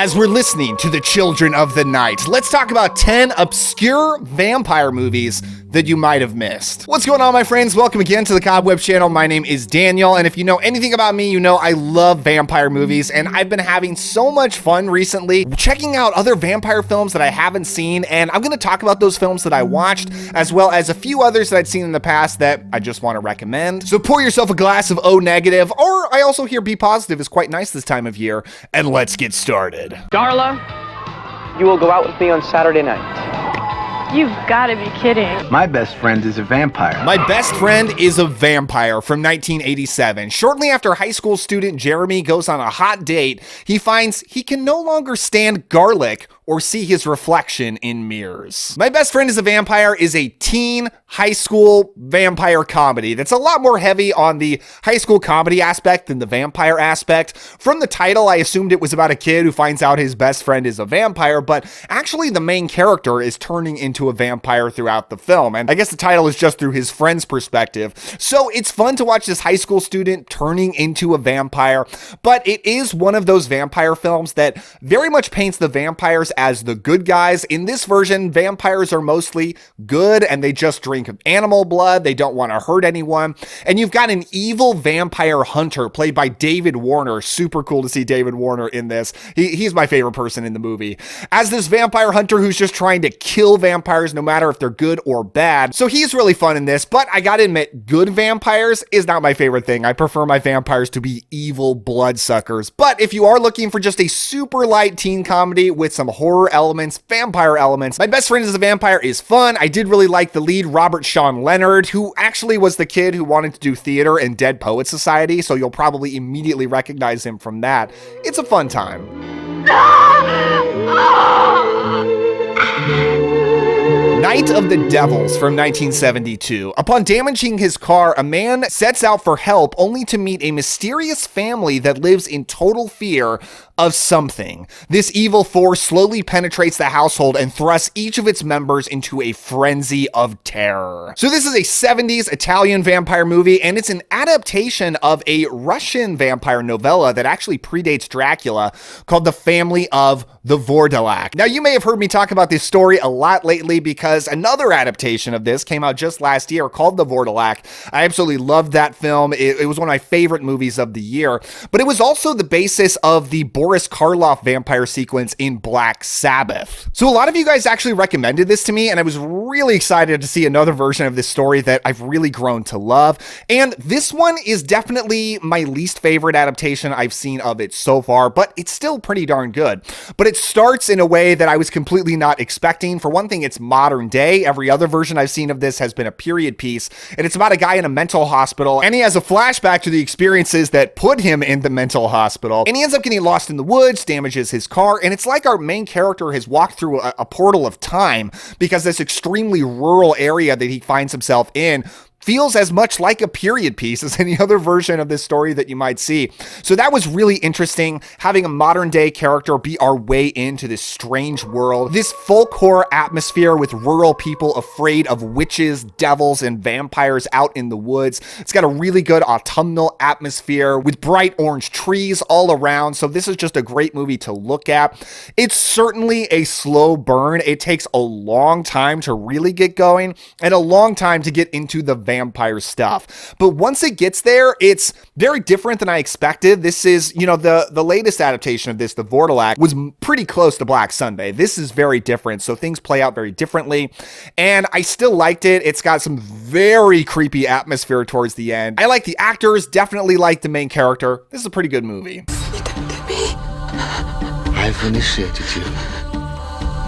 As we're listening to the Children of the Night, let's talk about 10 obscure vampire movies that you might have missed. What's going on, my friends? Welcome again to the Cobweb channel. My name is Daniel, and if you know anything about me, you know I love vampire movies, and I've been having so much fun recently checking out other vampire films that I haven't seen, and I'm gonna talk about those films that I watched, as well as a few others that I'd seen in the past that I just want to recommend. So pour yourself a glass of O negative, or I also hear B positive is quite nice this time of year, and let's get started. Darla, you will go out with me on Saturday night. You've got to be kidding. My best friend is a vampire. My Best Friend is a Vampire from 1987. Shortly after high school student Jeremy goes on a hot date, he finds he can no longer stand garlic or see his reflection in mirrors. My Best Friend is a Vampire is a teen high school vampire comedy that's a lot more heavy on the high school comedy aspect than the vampire aspect. From the title, I assumed it was about a kid who finds out his best friend is a vampire, but actually the main character is turning into a vampire throughout the film. And I guess the title is just through his friend's perspective. So it's fun to watch this high school student turning into a vampire, but it is one of those vampire films that very much paints the vampires as the good guys. In this version, vampires are mostly good and they just drink animal blood. They don't want to hurt anyone. And you've got an evil vampire hunter played by David Warner. Super cool to see David Warner in this. He's my favorite person in the movie. As this vampire hunter who's just trying to kill vampires no matter if they're good or bad. So he's really fun in this, but I gotta admit, good vampires is not my favorite thing. I prefer my vampires to be evil bloodsuckers. But if you are looking for just a super light teen comedy with some horror elements, vampire elements, My Best Friend is a Vampire is fun. I did really like the lead, Robert Sean Leonard, who actually was the kid who wanted to do theater in Dead Poets Society, so you'll probably immediately recognize him from that. It's a fun time. Night of the Devils from 1972. Upon damaging his car, a man sets out for help only to meet a mysterious family that lives in total fear of something. This evil force slowly penetrates the household and thrusts each of its members into a frenzy of terror. So this is a 70s Italian vampire movie, and it's an adaptation of a Russian vampire novella that actually predates Dracula called The Family of the Vordelak. Now, you may have heard me talk about this story a lot lately because another adaptation of this came out just last year called The Vordelak. I absolutely loved that film. It was one of my favorite movies of the year, but it was also the basis of the Boris Karloff vampire sequence in Black Sabbath. So a lot of you guys actually recommended this to me, and I was really excited to see another version of this story that I've really grown to love. And this one is definitely my least favorite adaptation I've seen of it so far, but it's still pretty darn good. But it starts in a way that I was completely not expecting. For one thing, it's modern day. Every other version I've seen of this has been a period piece, and it's about a guy in a mental hospital, and he has a flashback to the experiences that put him in the mental hospital, and he ends up getting lost in the woods, damages his car, and it's like our main character has walked through a portal of time, because this extremely rural area that he finds himself in feels as much like a period piece as any other version of this story that you might see. So that was really interesting, having a modern day character be our way into this strange world, this folk horror atmosphere with rural people afraid of witches, devils, and vampires out in the woods. It's got a really good autumnal atmosphere with bright orange trees all around. So this is just a great movie to look at. It's certainly a slow burn. It takes a long time to really get going and a long time to get into the vampire stuff. But once it gets there, it's very different than I expected. This is, the latest adaptation of this, The Vordelak, was pretty close to Black Sunday. This is very different, so things play out very differently, and I still liked it. It's got some very creepy atmosphere towards the end. I like the actors, definitely like the main character. This is a pretty good movie. I've initiated you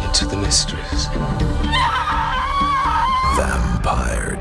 into the mysteries. Vampire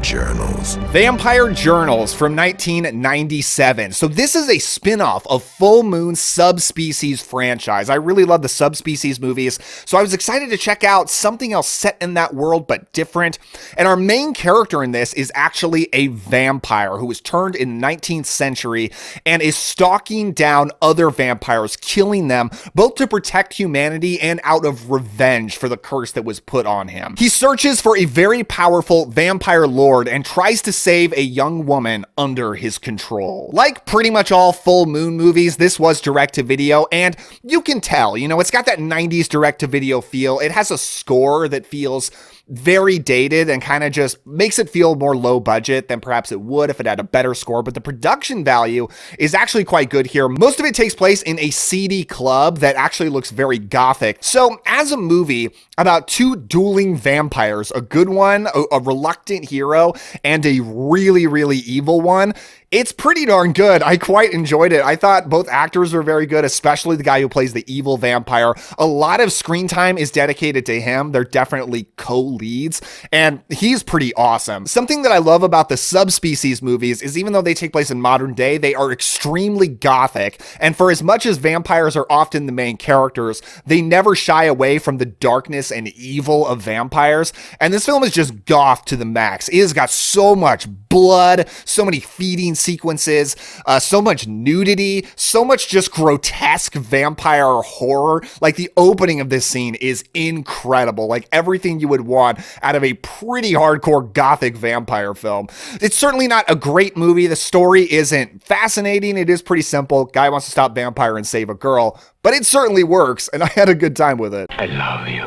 Journals from 1997. So this is a spin-off of Full Moon Subspecies franchise. I really love the Subspecies movies, so I was excited to check out something else set in that world but different. And our main character in this is actually a vampire who was turned in the 19th century and is stalking down other vampires, killing them both to protect humanity and out of revenge for the curse that was put on him. He searches for a very powerful vampire vampire lord and tries to save a young woman under his control. Like pretty much all full moon movies, this was direct to video, and you can tell, it's got that 90s direct to video feel. It has a score that feels very dated and kind of just makes it feel more low budget than perhaps it would if it had a better score, but the production value is actually quite good here. Most of it takes place in a seedy club that actually looks very gothic. So as a movie about two dueling vampires, a good one, a reluctant hero, and a really, really evil one, it's pretty darn good. I quite enjoyed it. I thought both actors were very good, especially the guy who plays the evil vampire. A lot of screen time is dedicated to him. They're definitely co-leads, and he's pretty awesome. Something that I love about the subspecies movies is even though they take place in modern day, they are extremely gothic. And for as much as vampires are often the main characters, they never shy away from the darkness and evil of vampires. And this film is just goth to the max. It has got so much blood, so many feeding sequences, so much nudity, so much just grotesque vampire horror. Like the opening of this scene is incredible. Like everything you would want out of a pretty hardcore gothic vampire film. It's certainly not a great movie. The story isn't fascinating. It is pretty simple. Guy wants to stop vampire and save a girl, but it certainly works, and I had a good time with it. I love you,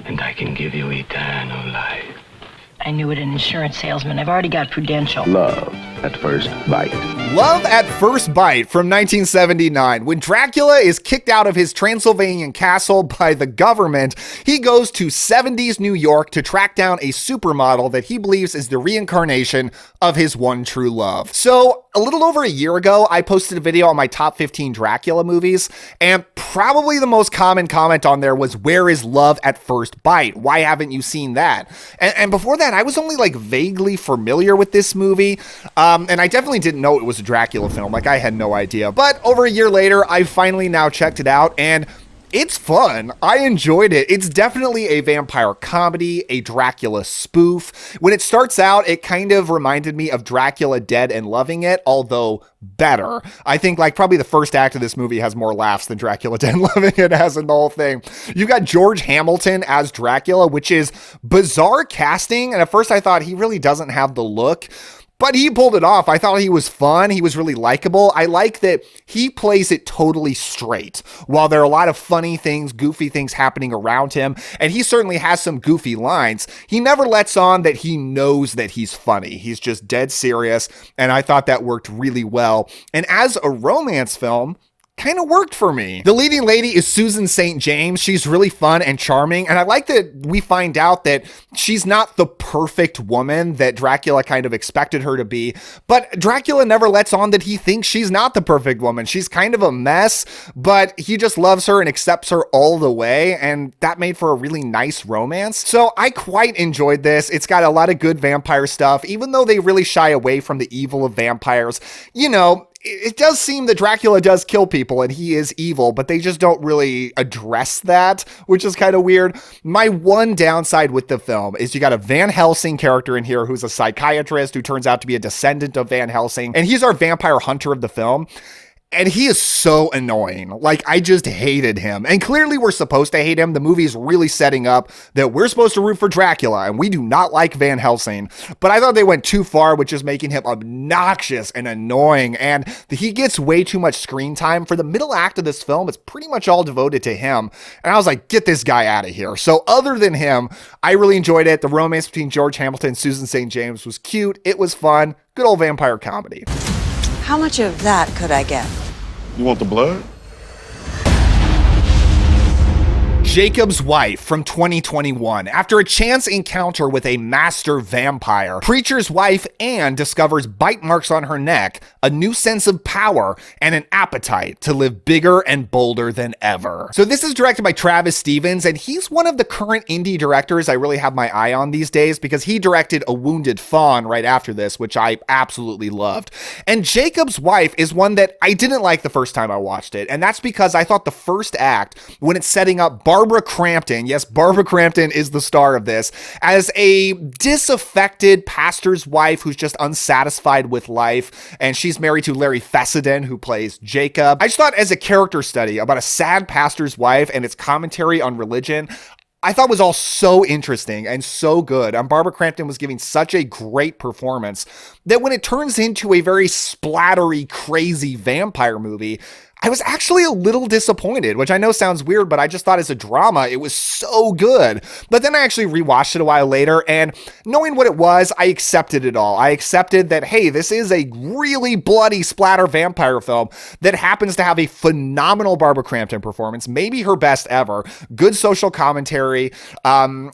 and I can give you eternal life. I knew it, an insurance salesman. I've already got Prudential. Love at first bite. Love at First Bite from 1979. When Dracula is kicked out of his Transylvanian castle by the government, he goes to 70s New York to track down a supermodel that he believes is the reincarnation of his one true love. So a little over a year ago, I posted a video on my top 15 Dracula movies, and probably the most common comment on there was, where is Love at First Bite? Why haven't you seen that? And before that, I was only like vaguely familiar with this movie, and I definitely didn't know it was a Dracula film. Like I had no idea. But over a year later, I finally now checked it out, and it's fun. I enjoyed it. It's definitely a vampire comedy, a Dracula spoof. When it starts out, it kind of reminded me of Dracula Dead and Loving It, although better. I think like probably the first act of this movie has more laughs than Dracula Dead and Loving It has in the whole thing. You got George Hamilton as Dracula, which is bizarre casting. And at first I thought he really doesn't have the look, but he pulled it off. I thought he was fun. He was really likable. I like that he plays it totally straight. While there are a lot of funny things, goofy things happening around him, and he certainly has some goofy lines, he never lets on that he knows that he's funny. He's just dead serious, and I thought that worked really well. And as a romance film, kind of worked for me. The leading lady is Susan St. James. She's really fun and charming, and I like that we find out that she's not the perfect woman that Dracula kind of expected her to be, but Dracula never lets on that he thinks she's not the perfect woman. She's kind of a mess, but he just loves her and accepts her all the way, and that made for a really nice romance. So I quite enjoyed this. It's got a lot of good vampire stuff, even though they really shy away from the evil of vampires. It does seem that Dracula does kill people and he is evil, but they just don't really address that, which is kind of weird. My one downside with the film is you got a Van Helsing character in here who's a psychiatrist who turns out to be a descendant of Van Helsing, and he's our vampire hunter of the film. And he is so annoying. Like, I just hated him. And clearly we're supposed to hate him. The movie is really setting up that we're supposed to root for Dracula, and we do not like Van Helsing. But I thought they went too far with just making him obnoxious and annoying. And he gets way too much screen time. For the middle act of this film, it's pretty much all devoted to him. And I was like, get this guy out of here. So other than him, I really enjoyed it. The romance between George Hamilton and Susan St. James was cute. It was fun. Good old vampire comedy. How much of that could I get? You want the blood? Jakob's Wife from 2021. After a chance encounter with a master vampire, Preacher's wife Anne discovers bite marks on her neck, a new sense of power, and an appetite to live bigger and bolder than ever. So this is directed by Travis Stevens, and he's one of the current indie directors I really have my eye on these days because he directed A Wounded Fawn right after this, which I absolutely loved. And Jakob's Wife is one that I didn't like the first time I watched it, and that's because I thought the first act, when it's setting up Barbara Crampton, yes, Barbara Crampton is the star of this, as a disaffected pastor's wife who's just unsatisfied with life, and she's married to Larry Fessenden, who plays Jacob. I just thought as a character study about a sad pastor's wife and its commentary on religion, I thought was all so interesting and so good. And Barbara Crampton was giving such a great performance that when it turns into a very splattery, crazy vampire movie, I was actually a little disappointed, which I know sounds weird, but I just thought as a drama, it was so good. But then I actually rewatched it a while later, and knowing what it was, I accepted it all. I accepted that, hey, this is a really bloody splatter vampire film that happens to have a phenomenal Barbara Crampton performance, maybe her best ever. Good social commentary,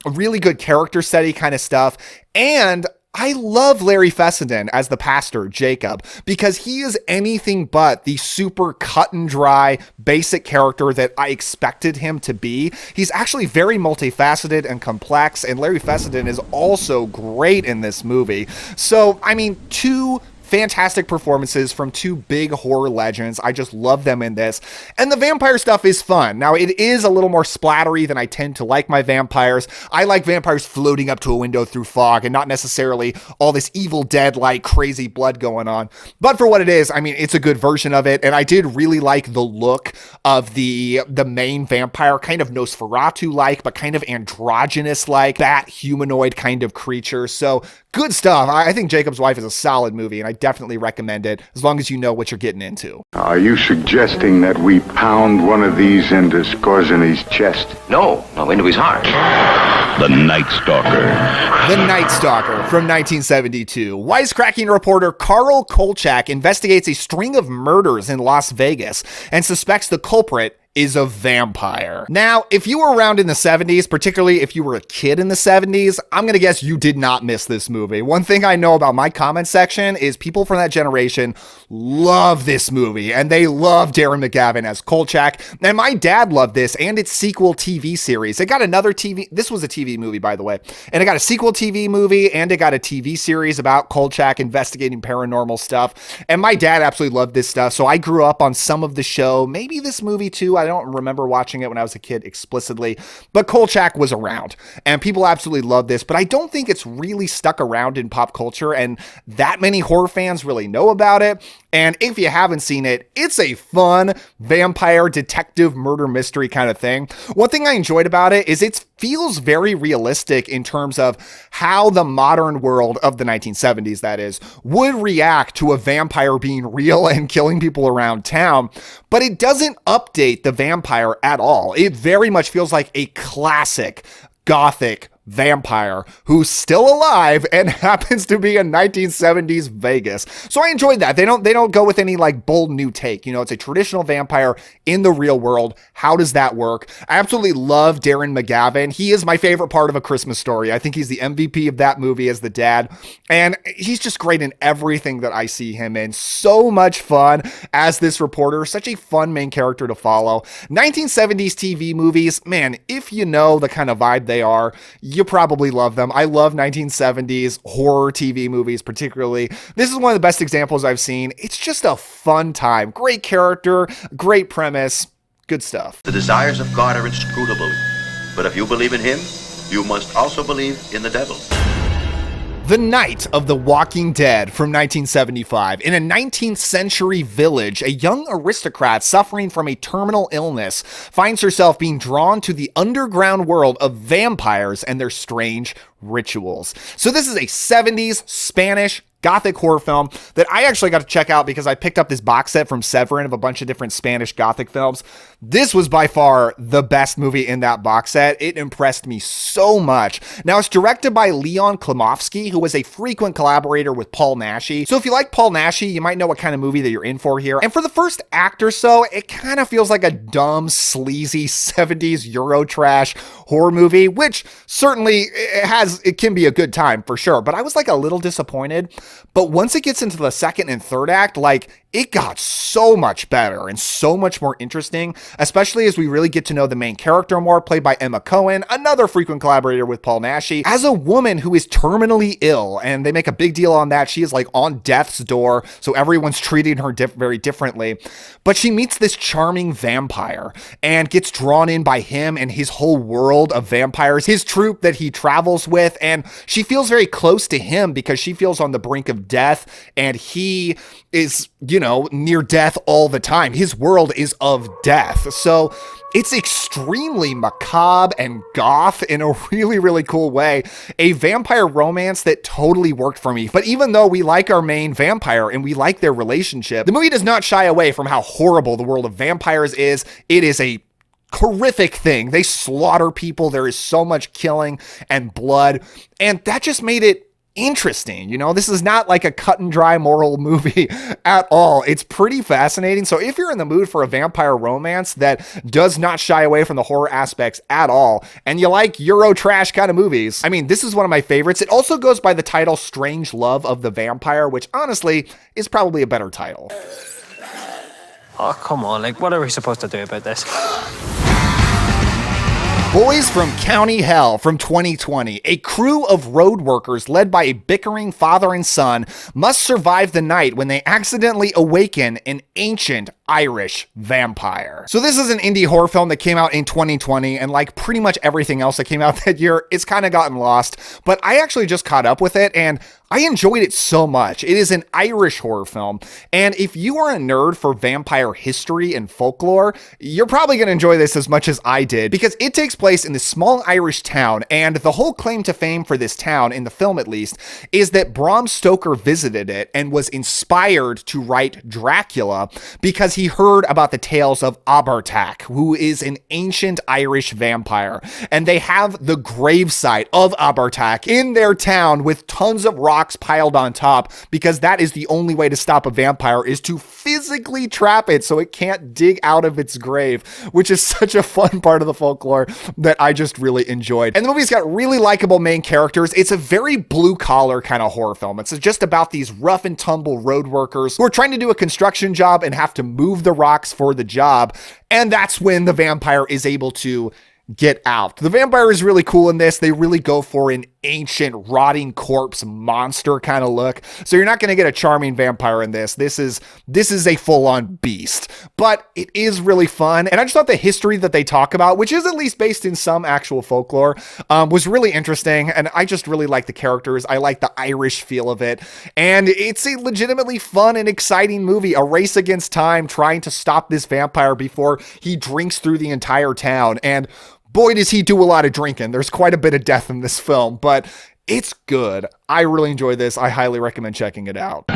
really good character study kind of stuff, and I love Larry Fessenden as the pastor, Jakob, because he is anything but the super cut and dry, basic character that I expected him to be. He's actually very multifaceted and complex, and Larry Fessenden is also great in this movie. So, I mean, two fantastic performances from two big horror legends. I just love them in this. And the vampire stuff is fun. Now, it is a little more splattery than I tend to like my vampires. I like vampires floating up to a window through fog and not necessarily all this Evil Dead-like crazy blood going on. But for what it is, I mean, it's a good version of it. And I did really like the look of the main vampire, kind of Nosferatu-like, but kind of androgynous-like, bat humanoid kind of creature. So good stuff. I think Jacob's Wife is a solid movie, and I definitely recommend it as long as you know what you're getting into. Are you suggesting that we pound one of these into Skorzeny's chest? No, into his heart. The Night Stalker. The Night Stalker from 1972. Wisecracking reporter Carl Kolchak investigates a string of murders in Las Vegas and suspects the culprit is a vampire. Now, if you were around in the 70s, particularly if you were a kid in the 70s, I'm gonna guess you did not miss this movie. One thing I know about my comment section is people from that generation love this movie, and they love Darren McGavin as Kolchak. And my dad loved this and its sequel TV series. It got another this was a TV movie, by the way, and it got a sequel TV movie, and it got a TV series about Kolchak investigating paranormal stuff. And my dad absolutely loved this stuff, so I grew up on some of the show, maybe this movie too. I don't remember watching it when I was a kid explicitly, but Kolchak was around and people absolutely love this, but I don't think it's really stuck around in pop culture and that many horror fans really know about it. And if you haven't seen it, it's a fun vampire detective murder mystery kind of thing. One thing I enjoyed about it is it feels very realistic in terms of how the modern world of the 1970s, that is, would react to a vampire being real and killing people around town, but it doesn't update the vampire at all. It very much feels like a classic gothic vampire who's still alive and happens to be in 1970s Vegas. So I enjoyed that. They don't go with any like bold new take. You know, it's a traditional vampire in the real world. How does that work? I absolutely love Darren McGavin. He is my favorite part of A Christmas Story. I think he's the MVP of that movie as the dad. And he's just great in everything that I see him in. So much fun as this reporter. Such a fun main character to follow. 1970s TV movies, man, if you know the kind of vibe they are, you probably love them. I love 1970s horror TV movies particularly. This is one of the best examples I've seen. It's just a fun time. Great character, great premise, good stuff. The desires of God are inscrutable, but if you believe in him, you must also believe in the devil. The Night of the Walking Dead from 1975. In a 19th century village, a young aristocrat suffering from a terminal illness finds herself being drawn to the underground world of vampires and their strange rituals. So this is a 70s Spanish Gothic horror film that I actually got to check out because I picked up this box set from Severin of a bunch of different Spanish Gothic films. This was by far the best movie in that box set. It impressed me so much. Now, it's directed by Leon Klimovsky, who was a frequent collaborator with Paul Naschy. So if you like Paul Naschy, you might know what kind of movie that you're in for here. And for the first act or so, it kind of feels like a dumb, sleazy 70s Eurotrash horror movie, which certainly it can be a good time for sure. But I was like a little disappointed. But once it gets into the second and third act, like, it got so much better and so much more interesting, especially as we really get to know the main character more, played by Emma Cohen, another frequent collaborator with Paul Naschy, as a woman who is terminally ill, and they make a big deal on that. She is like on death's door, so everyone's treating her very differently. But she meets this charming vampire and gets drawn in by him and his whole world of vampires, his troupe that he travels with, and she feels very close to him because she feels on the brink of death, and he is, near death all the time. His world is of death. So It's extremely macabre and goth in a really, really cool way. A vampire romance that totally worked for me. But even though we like our main vampire and we like their relationship, the movie does not shy away from how horrible the world of vampires is. It is a horrific thing. They slaughter people. There is so much killing and blood. And that just made it interesting. You know, this is not like a cut and dry moral movie at all. It's pretty fascinating. So if you're in the mood for a vampire romance that does not shy away from the horror aspects at all, and you like Euro trash kind of movies, I mean, this is one of my favorites. It also goes by the title Strange Love of the Vampire, which honestly is probably a better title. Oh, come on. Like, what are we supposed to do about this? Boys from County Hell from 2020. A crew of road workers led by a bickering father and son must survive the night when they accidentally awaken an ancient Irish vampire. So this is an indie horror film that came out in 2020, and like pretty much everything else that came out that year, it's kind of gotten lost. But I actually just caught up with it, and I enjoyed it so much. It is an Irish horror film, and if you are a nerd for vampire history and folklore, you're probably going to enjoy this as much as I did, because it takes place in this small Irish town, and the whole claim to fame for this town, in the film at least, is that Bram Stoker visited it and was inspired to write Dracula because he heard about the tales of Abertach, who is an ancient Irish vampire, and they have the gravesite of Abertach in their town with tons of rocks piled on top, because that is the only way to stop a vampire, is to physically trap it so it can't dig out of its grave, which is such a fun part of the folklore that I just really enjoyed. And the movie's got really likable main characters. It's a very blue collar kind of horror film. It's just about these rough and tumble road workers who are trying to do a construction job and have to move the rocks for the job. And that's when the vampire is able to get out. The vampire is really cool in this. They really go for an ancient rotting corpse monster kind of look. So you're not going to get a charming vampire in this. This is a full-on beast, but it is really fun. And I just thought the history that they talk about, which is at least based in some actual folklore, was really interesting. And I just really like the characters. I like the Irish feel of it. And it's a legitimately fun and exciting movie, a race against time trying to stop this vampire before he drinks through the entire town. And boy, does he do a lot of drinking. There's quite a bit of death in this film, but it's good. I really enjoy this. I highly recommend checking it out.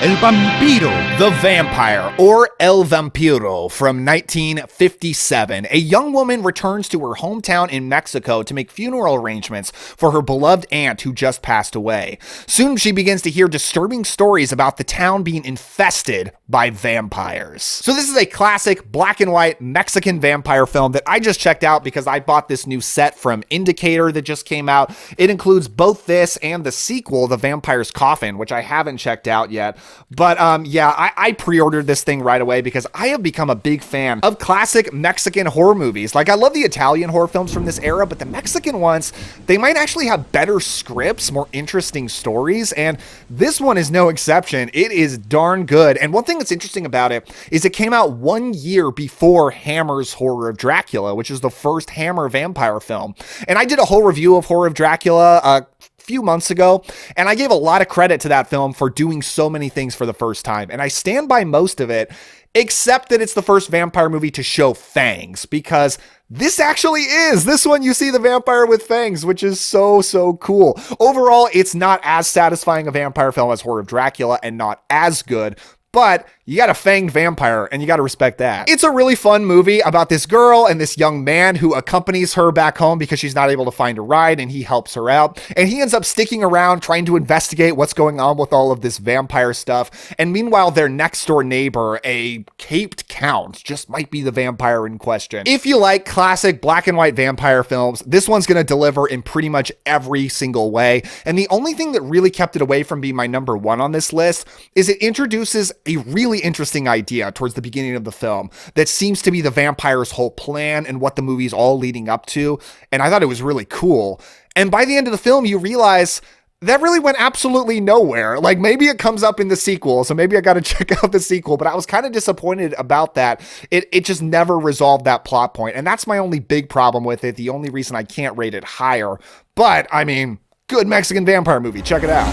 El Vampiro, The Vampire, or El Vampiro from 1957. A young woman returns to her hometown in Mexico to make funeral arrangements for her beloved aunt who just passed away. Soon she begins to hear disturbing stories about the town being infested by vampires. So this is a classic black and white Mexican vampire film that I just checked out because I bought this new set from Indicator that just came out. It includes both this and the sequel, The Vampire's Coffin, which I haven't checked out yet. But I pre-ordered this thing right away because I have become a big fan of classic Mexican horror movies. Like, I love the Italian horror films from this era, but the Mexican ones, they might actually have better scripts, more interesting stories, and this one is no exception. It is darn good. And one thing that's interesting about it is it came out 1 year before Hammer's Horror of Dracula, which is the first Hammer vampire film. And I did a whole review of Horror of Dracula few months ago, and I gave a lot of credit to that film for doing so many things for the first time, and I stand by most of it, except that it's the first vampire movie to show fangs, because this actually is. This one, you see the vampire with fangs, which is so cool. Overall, it's not as satisfying a vampire film as Horror of Dracula, and not as good, but you got a fanged vampire, and you got to respect that. It's a really fun movie about this girl and this young man who accompanies her back home because she's not able to find a ride, and he helps her out. And he ends up sticking around trying to investigate what's going on with all of this vampire stuff. And meanwhile, their next door neighbor, a caped count, just might be the vampire in question. If you like classic black and white vampire films, this one's going to deliver in pretty much every single way. And the only thing that really kept it away from being my number one on this list is it introduces a really interesting idea towards the beginning of the film that seems to be the vampire's whole plan and what the movie's all leading up to. And I thought it was really cool. And by the end of the film, you realize that really went absolutely nowhere. Like, maybe it comes up in the sequel, so maybe I got to check out the sequel, but I was kind of disappointed about that. It just never resolved that plot point. And that's my only big problem with it. The only reason I can't rate it higher. But I mean, good Mexican vampire movie. Check it out.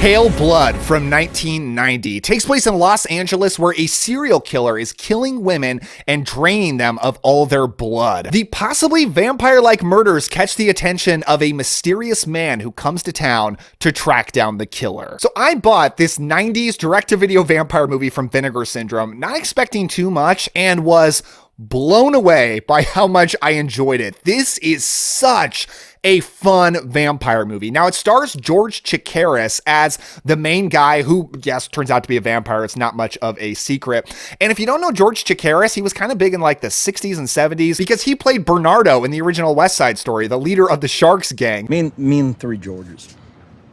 Pale Blood from 1990 takes place in Los Angeles, where a serial killer is killing women and draining them of all their blood. The possibly vampire-like murders catch the attention of a mysterious man who comes to town to track down the killer. So I bought this 90s direct-to-video vampire movie from Vinegar Syndrome, not expecting too much, and was blown away by how much I enjoyed it. This is such a fun vampire movie. Now, it stars George Chakiris as the main guy who, yes, turns out to be a vampire. It's not much of a secret. And if you don't know George Chakiris, he was kind of big in like the 60s and 70s because he played Bernardo in the original West Side Story, the leader of the Sharks gang. Mean three Georges.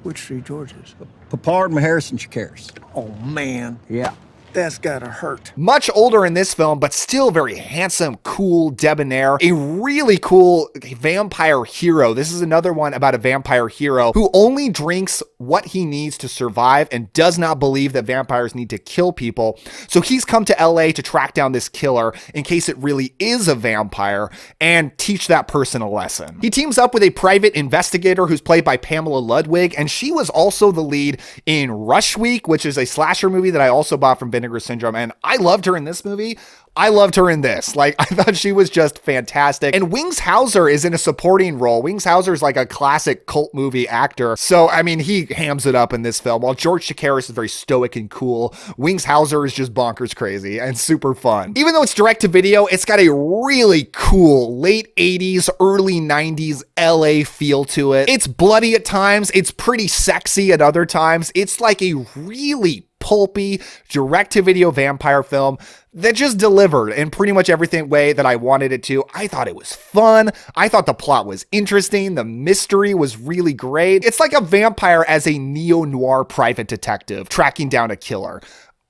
Which three Georges? Papard, Maharis, and Chakiris. Oh, man. Yeah. That's gotta hurt. Much older in this film, but still very handsome, cool, debonair. A really cool vampire hero. This is another one about a vampire hero who only drinks what he needs to survive and does not believe that vampires need to kill people. So he's come to LA to track down this killer in case it really is a vampire and teach that person a lesson. He teams up with a private investigator who's played by Pamela Ludwig, and she was also the lead in Rush Week, which is a slasher movie that I also bought from Vinegar Syndrome, and I loved her in this movie. I loved her in this. Like, I thought she was just fantastic. And Wings Hauser is in a supporting role. Wings Hauser is like a classic cult movie actor. So, I mean, he hams it up in this film. While George Chakiris is very stoic and cool, Wings Hauser is just bonkers crazy and super fun. Even though it's direct to video, it's got a really cool late 80s, early 90s LA feel to it. It's bloody at times. It's pretty sexy at other times. It's like a really pulpy direct-to-video vampire film that just delivered in pretty much everything way that I wanted it to. I thought it was fun. I thought the plot was interesting. The mystery was really great. It's like a vampire as a neo-noir private detective tracking down a killer.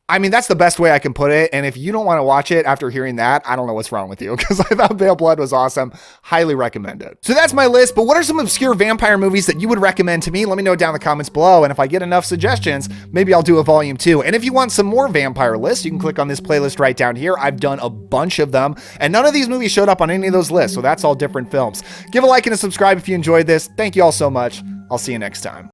I mean, that's the best way I can put it. And if you don't want to watch it after hearing that, I don't know what's wrong with you, because I thought Pale Blood was awesome. Highly recommend it. So that's my list, but what are some obscure vampire movies that you would recommend to me? Let me know down in the comments below. And if I get enough suggestions, maybe I'll do a volume 2. And if you want some more vampire lists, you can click on this playlist right down here. I've done a bunch of them, and none of these movies showed up on any of those lists. So that's all different films. Give a like and a subscribe if you enjoyed this. Thank you all so much. I'll see you next time.